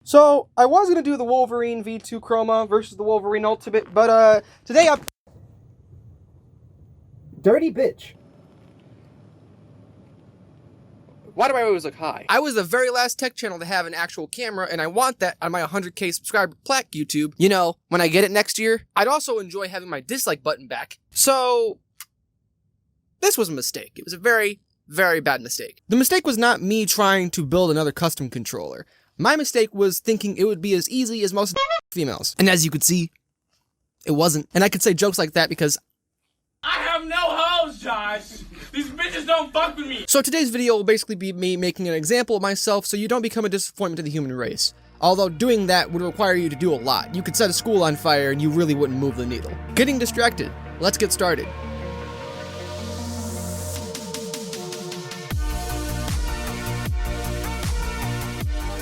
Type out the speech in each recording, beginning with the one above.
So, I was gonna do the Wolverine V2 Chroma versus the Wolverine Ultimate, but, today I'm... Dirty bitch. Why do I always look high? I was the very last tech channel to have an actual camera, and I want that on my 100K subscriber plaque YouTube. You know, when I get it next year. I'd also enjoy having my dislike button back. So, this was a mistake. It was a very, very bad mistake. The mistake was not me trying to build another custom controller. My mistake was thinking it would be as easy as most females. And as you could see, it wasn't. And I could say jokes like that because I have no hoes, Josh! These bitches don't fuck with me! So today's video will basically be me making an example of myself so you don't become a disappointment to the human race. Although doing that would require you to do a lot. You could set a school on fire and you really wouldn't move the needle. Getting distracted. Let's get started.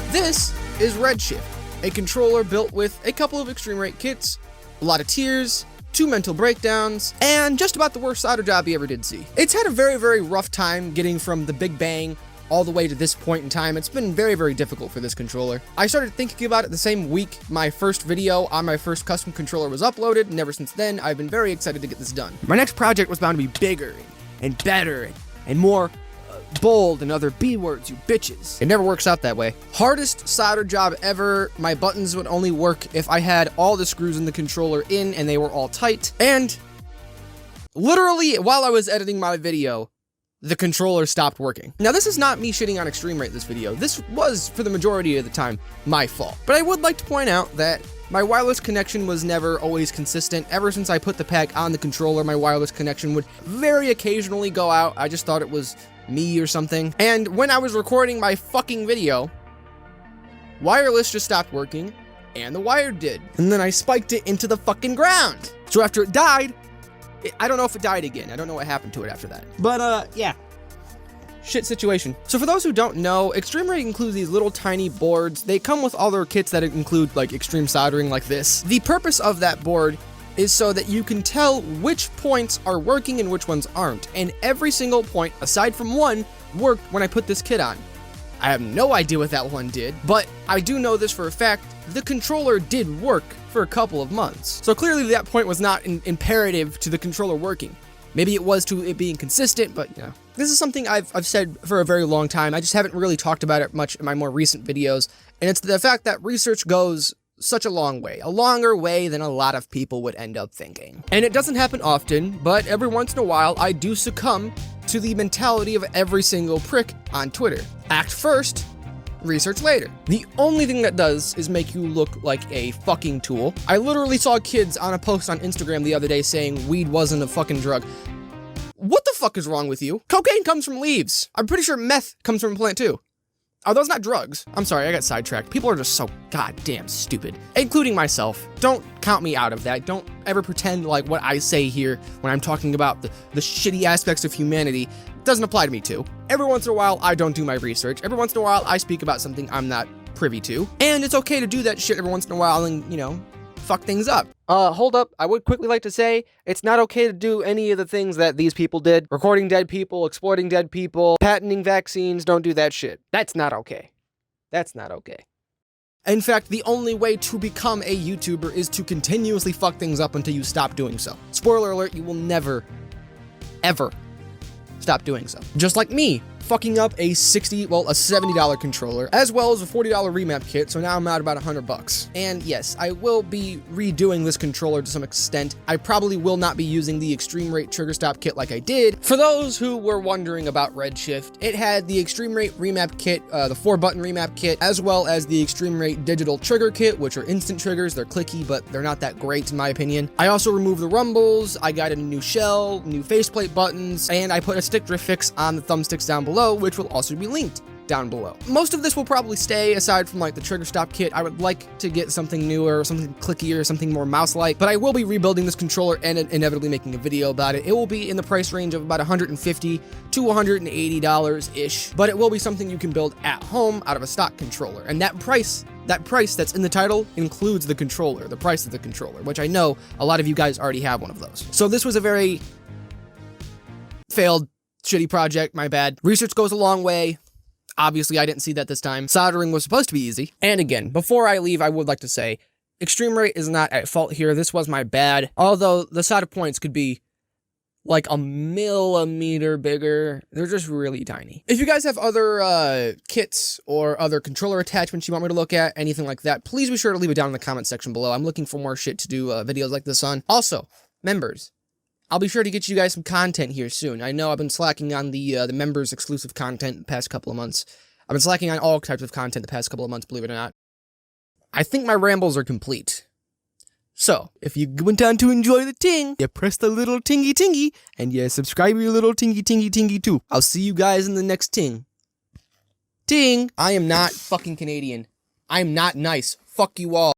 This is Redshift, a controller built with a couple of extreme rate kits, a lot of tears, 2 mental breakdowns, and just about the worst solder job you ever did see. It's had a very, very rough time getting from the Big Bang all the way to this point in time. It's been very, very difficult for this controller. I started thinking about it the same week my first video on my first custom controller was uploaded, and ever since then, I've been very excited to get this done. My next project was bound to be bigger and better and more bold and other B words, you bitches. It never works out that way. Hardest solder job ever. My buttons would only work if I had all the screws in the controller in and they were all tight. And literally while I was editing my video, the controller stopped working. Now this is not me shitting on extreme rate this video. This was, for the majority of the time, my fault. But I would like to point out that my wireless connection was never always consistent. Ever since I put the pack on the controller, my wireless connection would very occasionally go out. I just thought it was me or something. And when I was recording my fucking video, wireless just stopped working, and the wire did. And then I spiked it into the fucking ground. So after it died, I don't know if it died again. I don't know what happened to it after that. But, yeah. Shit situation. So for those who don't know, Extreme Rate includes these little tiny boards. They come with all their kits that include, like, extreme soldering like this. The purpose of that board is so that you can tell which points are working and which ones aren't. And every single point, aside from one, worked when I put this kit on. I have no idea what that one did, but I do know this for a fact. The controller did work for a couple of months. So clearly that point was not imperative to the controller working. Maybe it was to it being consistent, but you know. This is something I've said for a very long time. I just haven't really talked about it much in my more recent videos. And it's the fact that research goes such a long way, a longer way than a lot of people would end up thinking. And it doesn't happen often, but every once in a while, I do succumb to the mentality of every single prick on Twitter. Act first, research later. The only thing that does is make you look like a fucking tool. I literally saw kids on a post on Instagram the other day saying weed wasn't a fucking drug. What the fuck is wrong with you? Cocaine comes from leaves. I'm pretty sure meth comes from a plant too. Are those not drugs? I'm sorry, I got sidetracked. People are just so goddamn stupid, including myself. Don't count me out of that. Don't ever pretend like what I say here when I'm talking about the shitty aspects of humanity doesn't apply to me too. Every once in a while, I don't do my research. Every once in a while, I speak about something I'm not privy to. And it's okay to do that shit every once in a while and, you know, fuck things up. Hold up. I would quickly like to say it's not okay to do any of the things that these people did. Recording dead people, exploiting dead people, patenting vaccines. Don't do that shit. That's not okay. That's not okay. In fact, the only way to become a YouTuber is to continuously fuck things up until you stop doing so. Spoiler alert, you will never, ever stop doing so. Just like me, fucking up a $70 controller, as well as a $40 remap kit, so now I'm at about $100. And yes, I will be redoing this controller to some extent. I probably will not be using the Extreme Rate trigger stop kit like I did. For those who were wondering about Redshift, it had the Extreme Rate remap kit, the 4-button remap kit, as well as the Extreme Rate digital trigger kit, which are instant triggers. They're clicky, but they're not that great in my opinion. I also removed the rumbles, I got a new shell, new faceplate buttons, and I put a stick drift fix on the thumbsticks down below, which will also be linked down below. Most of this will probably stay, aside from like the trigger stop kit. I would like to get something newer, something clickier, something more mouse-like, but I will be rebuilding this controller and inevitably making a video about it. It will be in the price range of about $150 to $180-ish, but it will be something you can build at home out of a stock controller. And that price that's in the title includes the controller, the price of the controller, which I know a lot of you guys already have one of those. So this was a very failed shitty project, my bad. Research goes a long way. Obviously, I didn't see that this time. Soldering was supposed to be easy. And again, before I leave, I would like to say, extreme rate is not at fault here. This was my bad. Although the solder points could be like a millimeter bigger. They're just really tiny. If you guys have other kits or other controller attachments you want me to look at, anything like that, please be sure to leave it down in the comment section below. I'm looking for more shit to do videos like this on. Also, members, I'll be sure to get you guys some content here soon. I know I've been slacking on the members exclusive content the past couple of months. I've been slacking on all types of content the past couple of months, believe it or not. I think my rambles are complete. So, if you went on to enjoy the ting, you press the little tingy tingy, and you subscribe your little tingy tingy tingy too. I'll see you guys in the next ting. Ting! I am not fucking Canadian. I am not nice. Fuck you all.